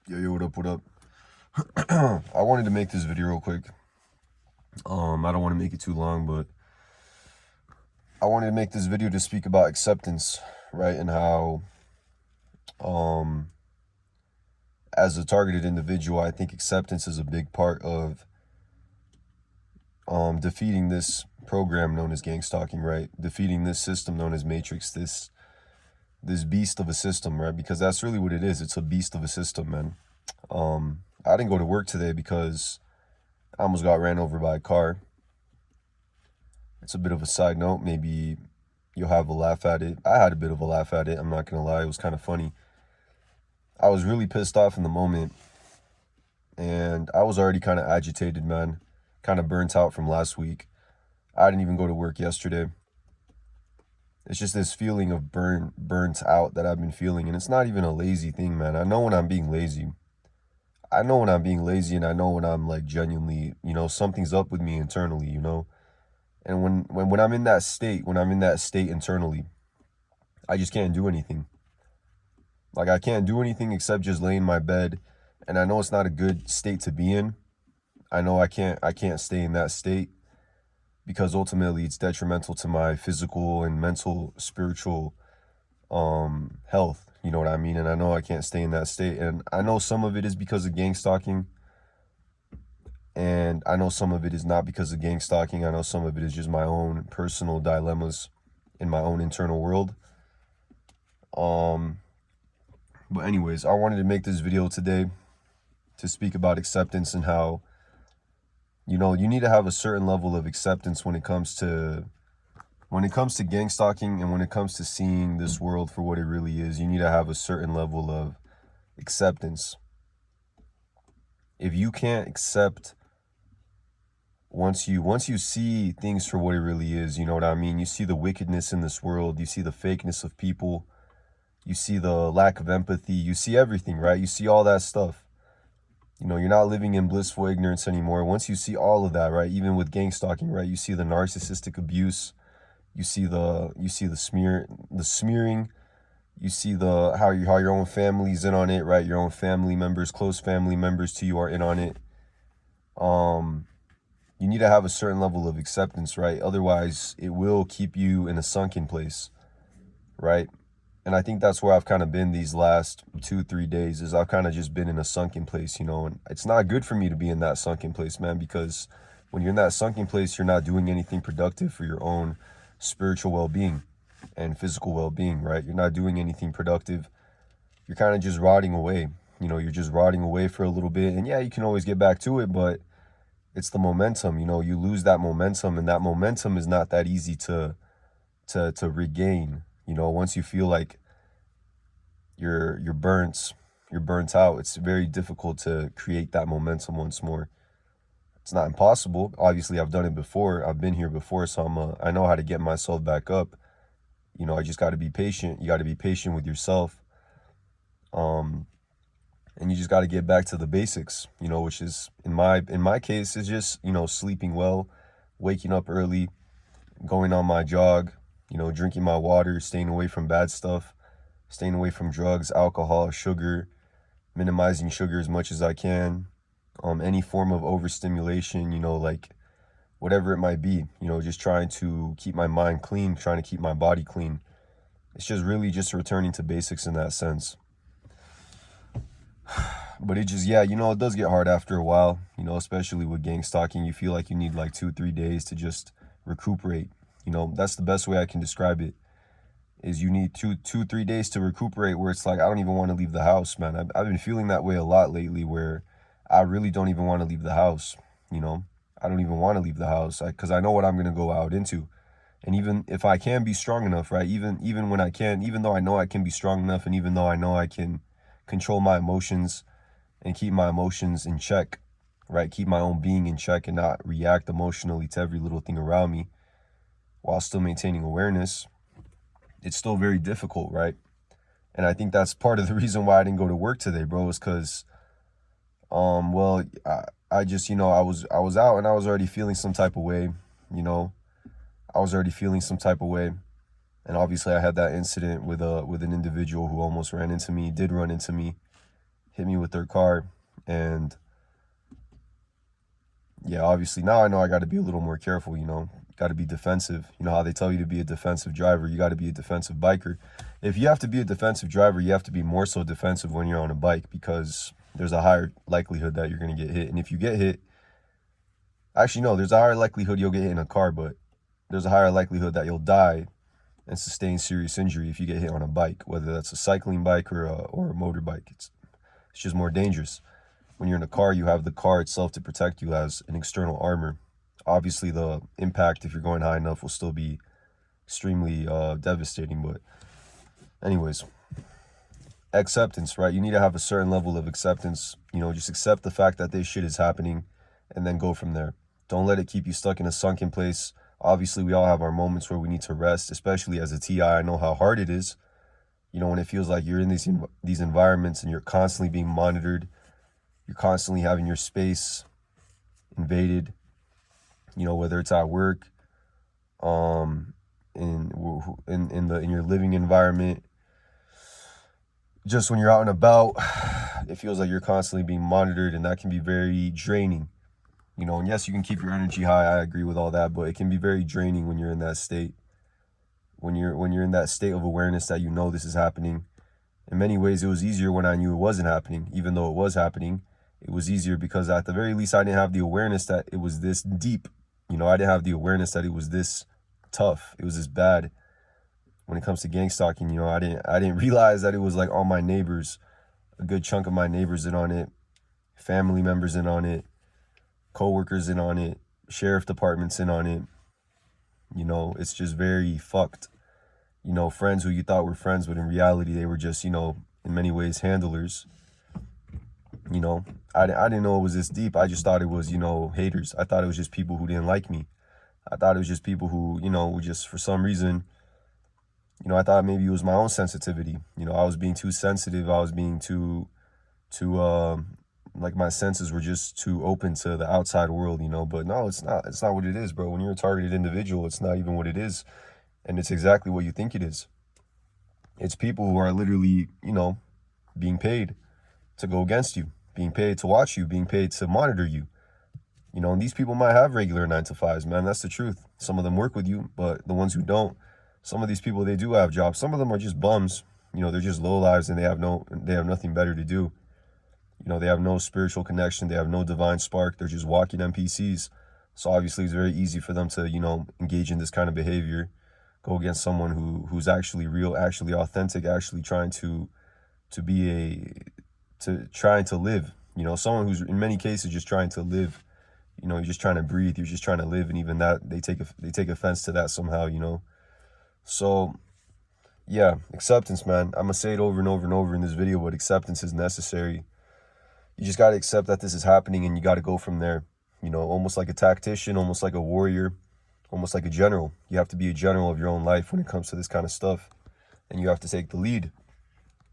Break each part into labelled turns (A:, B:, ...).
A: Yo, what up, what up? I wanted to make this video real quick. I don't want to make it too long, but I wanted to make this video to speak about acceptance, right? And how, um, as a targeted individual, I think acceptance is a big part of defeating this program known as gang stalking, right? Defeating this system known as Matrix, this beast of a system, right? Because that's really what it is. It's a beast of a system, man. I didn't go to work today because I almost got ran over by a car. It's a bit of a side note. Maybe you'll have a laugh at it. I had a bit of a laugh at it. I'm not going to lie. It was kind of funny. I was really pissed off in the moment. And I was already kind of agitated, man. Kind of burnt out from last week. I didn't even go to work yesterday. It's just this feeling of burnt out that I've been feeling. And it's not even a lazy thing, man. I know when I'm being lazy. I know when I'm being lazy, and I know when I'm like genuinely, something's up with me internally, And when I'm in that state, internally, I just can't do anything. Like, I can't do anything except just lay in my bed. And I know it's not a good state to be in. I know I can't stay in that state because ultimately it's detrimental to my physical and mental, spiritual health. You know what I mean? And I know I can't stay in that state. And I know some of it is because of gang stalking. And I know some of it is not because of gang stalking. I know some of it is just my own personal dilemmas in my own internal world. But anyways, I wanted to make this video today to speak about acceptance and how, you need to have a certain level of acceptance when it comes to gang stalking, and when it comes to seeing this world for what it really is. You need to have a certain level of acceptance. If you can't accept, once you see things for what it really is, you know what I mean? You see the wickedness in this world, you see the fakeness of people, you see the lack of empathy, you see everything, right? You see all that stuff. You're not living in blissful ignorance anymore. Once you see all of that, right? Even with gang stalking, right? You see the narcissistic abuse, you see the smearing, you see how your own family's in on it, right? Your own family members, close family members to you are in on it. You need to have a certain level of acceptance, right? Otherwise, it will keep you in a sunken place, right? And I think that's where I've kind of been these last 2-3 days, is I've kind of just been in a sunken place, and it's not good for me to be in that sunken place, man, because when you're in that sunken place, you're not doing anything productive for your own spiritual well-being and physical well-being, right? You're not doing anything productive. You're kind of just rotting away. You're just rotting away for a little bit. And yeah, you can always get back to it, but it's the momentum, you lose that momentum, and that momentum is not that easy to regain. Once you feel like you're burnt out, it's very difficult to create that momentum once more. It's not impossible. Obviously, I've done it before. I've been here before, so I know how to get myself back up. I just got to be patient. You got to be patient with yourself. And you just got to get back to the basics, which is, in my case, is just, sleeping well, waking up early, going on my jog, drinking my water, staying away from bad stuff, staying away from drugs, alcohol, sugar, minimizing sugar as much as I can, any form of overstimulation, like whatever it might be, just trying to keep my mind clean, trying to keep my body clean. It's just really just returning to basics in that sense. But it just, it does get hard after a while, especially with gang stalking. You feel like you need like 2-3 days to just recuperate. That's the best way I can describe it, is you need 2-3 days to recuperate, where it's like, I don't even want to leave the house, man. I've been feeling that way a lot lately, where I really don't even want to leave the house. I don't even want to leave the house, because I know what I'm going to go out into. And even if I can be strong enough, right, even when I can, even though I know I can be strong enough, and even though I know I can control my emotions and keep my emotions in check, right, keep my own being in check and not react emotionally to every little thing around me while still maintaining awareness, it's still very difficult, right? And I think that's part of the reason why I didn't go to work today, bro, is because, well, I just, I was out, and I was already feeling some type of way, I was already feeling some type of way. And obviously I had that incident with an individual who almost did run into me. hit me with their car. And yeah, obviously now I know I got to be a little more careful, you know, got to be defensive. You know how they tell you to be a defensive driver, you got to be a defensive biker. If you have to be a defensive driver, you have to be more so defensive when you're on a bike, because there's a higher likelihood that you're going to get hit. And if you get hit, actually, no, there's a higher likelihood you'll get hit in a car, but there's a higher likelihood that you'll die and sustain serious injury if you get hit on a bike, whether that's a cycling bike or a motorbike. It's just more dangerous. When you're in a car, you have the car itself to protect you as an external armor. Obviously, the impact, if you're going high enough, will still be extremely devastating. But anyways, acceptance, right? You need to have a certain level of acceptance. You know, just accept the fact that this shit is happening and then go from there. Don't let it keep you stuck in a sunken place. Obviously, we all have our moments where we need to rest, especially as a TI. I know how hard it is. You know, when it feels like you're in these environments and you're constantly being monitored, you're constantly having your space invaded, you know, whether it's at work, in your living environment, just when you're out and about, it feels like you're constantly being monitored, and that can be very draining. You know, and yes, you can keep your energy high. I agree with all that, but it can be very draining when you're in that state. When you're in that state of awareness that you know this is happening. In many ways, it was easier when I knew it wasn't happening, even though it was happening. It was easier because at the very least, I didn't have the awareness that it was this deep. You know, I didn't have the awareness that it was this tough. It was this bad. When it comes to gang stalking, you know, I didn't realize that it was like all my neighbors, a good chunk of my neighbors in on it, family members in on it, co-workers in on it, sheriff departments in on it. You know, it's just very fucked. You know, friends who you thought were friends, but in reality, they were just, you know, in many ways, handlers. You know, I didn't know it was this deep. I just thought it was, you know, haters. I thought it was just people who didn't like me. I thought it was just people who, you know, just for some reason, you know, I thought maybe it was my own sensitivity. You know, I was being too sensitive. I was being too, like my senses were just too open to the outside world, you know. But no, it's not. It's not what it is, bro. When you're a targeted individual, it's not even what it is. And it's exactly what you think it is. It's people who are literally, you know, being paid to go against you, being paid to watch you, being paid to monitor you. You know, and these people might have regular 9-to-5s, man. That's the truth. Some of them work with you, but the ones who don't, some of these people, they do have jobs. Some of them are just bums. You know, they're just low lives, and they have nothing better to do. You know, they have no spiritual connection. They have no divine spark. They're just walking NPCs. So obviously it's very easy for them to, you know, engage in this kind of behavior, go against someone who's actually real, actually authentic, actually trying to live. You know, someone who's in many cases just trying to live. You know, you're just trying to breathe. You're just trying to live, and even that, they take offense to that somehow. You know, so yeah, acceptance, man. I'm gonna say it over and over and over in this video, but acceptance is necessary. You just gotta accept that this is happening, and you gotta go from there. You know, almost like a tactician, almost like a warrior, almost like a general. You have to be a general of your own life when it comes to this kind of stuff, and you have to take the lead.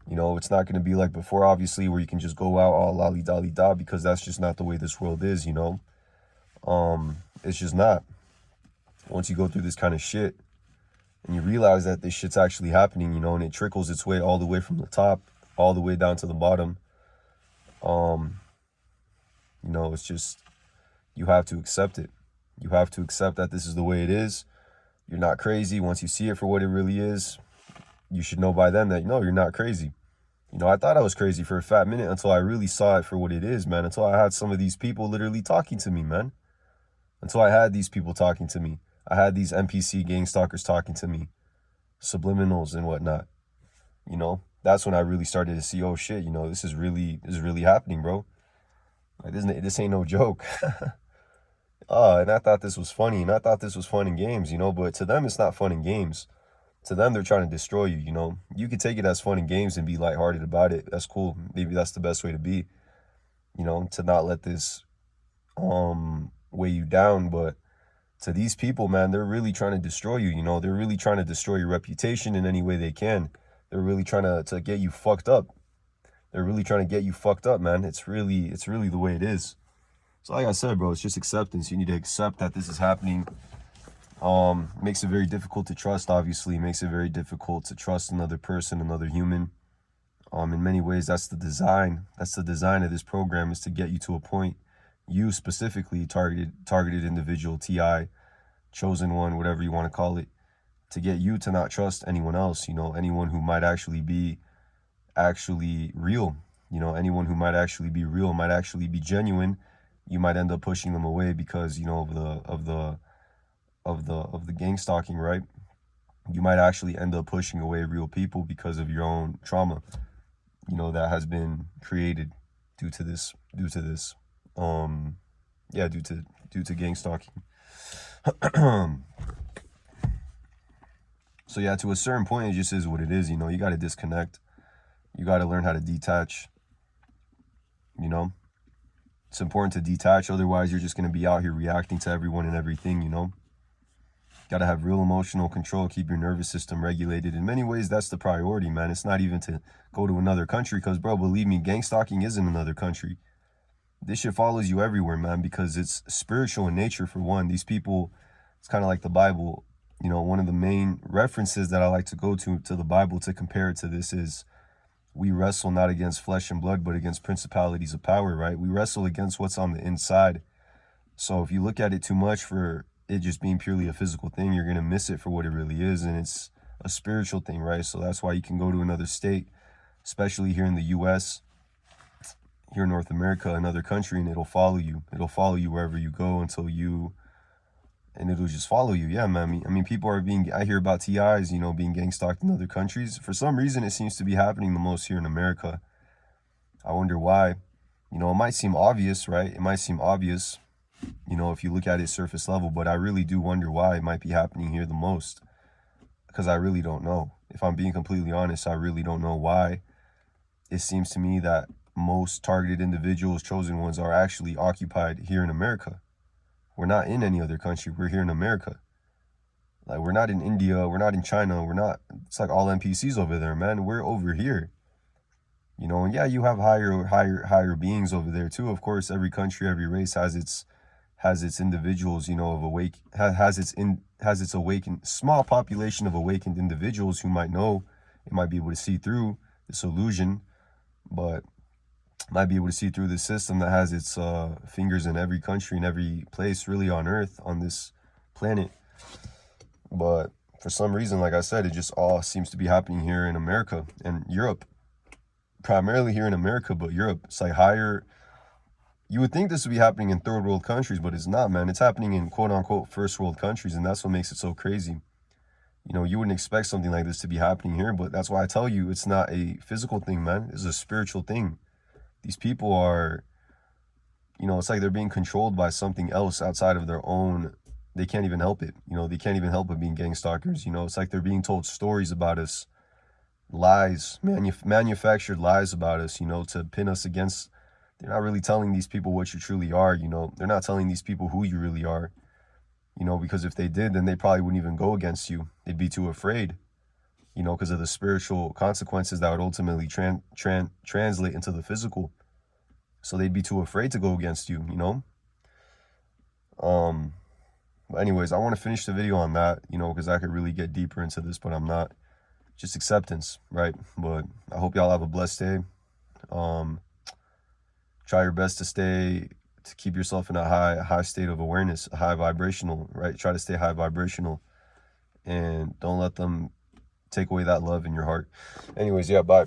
A: You know, it's not going to be like before, obviously, where you can just go out all lolly-dolly-da, because that's just not the way this world is, you know. It's just not. Once you go through this kind of shit and you realize that this shit's actually happening, you know, and it trickles its way all the way from the top, all the way down to the bottom, you know, it's just, you have to accept it. You have to accept that this is the way it is. You're not crazy. Once you see it for what it really is, you should know by then that, no, you're not crazy. You know, I thought I was crazy for a fat minute until I really saw it for what it is, man. Until I had some of these people literally talking to me, man. Until I had these people talking to me. I had these NPC gang stalkers talking to me. Subliminals and whatnot. You know, that's when I really started to see, oh shit, you know, this is really happening, bro. Like, this ain't no joke. And I thought this was funny, and I thought this was fun in games, you know, but to them, it's not fun in games. To them, they're trying to destroy you, you know. You could take it as fun in games and be lighthearted about it. That's cool. Maybe that's the best way to be, you know, to not let this weigh you down. But to these people, man, they're really trying to destroy you, you know. They're really trying to destroy your reputation in any way they can. They're really trying to get you fucked up. They're really trying to get you fucked up, man. It's really the way it is. So like I said, bro, it's just acceptance. You need to accept that this is happening. Makes it very difficult to trust, obviously. Makes it very difficult to trust another person, another human. In many ways, that's the design. That's the design of this program, is to get you to a point, you specifically, targeted individual, TI, chosen one, whatever you want to call it, to get you to not trust anyone else, you know, anyone who might actually be real, you know, anyone who might actually be real, might actually be genuine. You might end up pushing them away because, you know, of the gang stalking, right? You might actually end up pushing away real people because of your own trauma, you know, that has been created due to this, yeah, due to gang stalking. So yeah, to a certain point, it just is what it is. You know, you got to disconnect. You got to learn how to detach. You know, it's important to detach. Otherwise, you're just going to be out here reacting to everyone and everything, you know. Got to have real emotional control, keep your nervous system regulated. In many ways, that's the priority, man. It's not even to go to another country, because, bro, believe me, gang stalking isn't another country. This shit follows you everywhere, man, because it's spiritual in nature, for one. These people, it's kind of like the Bible. You know, one of the main references that I like to go to the Bible to compare it to this is, we wrestle not against flesh and blood, but against principalities of power, right? We wrestle against what's on the inside. So if you look at it too much for it just being purely a physical thing, you're going to miss it for what it really is. And it's a spiritual thing, right? So that's why you can go to another state, especially here in the US, here in North America, another country, and it'll follow you. It'll follow you wherever you go and it'll just follow you. Yeah, man. I mean, people are I hear about TIs, you know, being gang stalked in other countries. For some reason, it seems to be happening the most here in America. I wonder why. You know, it might seem obvious, right? It might seem obvious, you know, if you look at it surface level, but I really do wonder why it might be happening here the most, because I really don't know. If I'm being completely honest, I really don't know why. It seems to me that most targeted individuals, chosen ones, are actually occupied here in America. We're not in any other country. We're here in America. Like, we're not in India. We're not in China. It's like all NPCs over there, man. We're over here. You know, and yeah, you have higher beings over there too. Of course, every country, every race has its individuals, you know, has its awakened, small population of awakened individuals who might know, it might be able to see through this illusion, but might be able to see through the system that has its fingers in every country and every place really on earth, on this planet. But for some reason, like I said, it just all seems to be happening here in America and Europe, primarily here in America, but Europe. It's like higher. You would think this would be happening in third world countries, but it's not, man. It's happening in quote unquote first world countries, and that's what makes it so crazy. You know, you wouldn't expect something like this to be happening here, but that's why I tell you, it's not a physical thing, man. It's a spiritual thing. These people are, you know, it's like they're being controlled by something else outside of their own. They can't even help it. You know, they can't even help it being gang stalkers. You know, it's like they're being told stories about us, lies, manufactured lies about us, you know, to pin us against. They're not really telling these people what you truly are, you know. They're not telling these people who you really are, you know, because if they did, then they probably wouldn't even go against you. They'd be too afraid, you know, because of the spiritual consequences that would ultimately translate into the physical. So they'd be too afraid to go against you, you know. But anyways, I want to finish the video on that, you know, because I could really get deeper into this, but I'm not. Just acceptance, right? But I hope y'all have a blessed day. Try your best to keep yourself in a high state of awareness, a high vibrational, right? Try to stay high vibrational, and don't let them take away that love in your heart. Anyways, yeah, bye.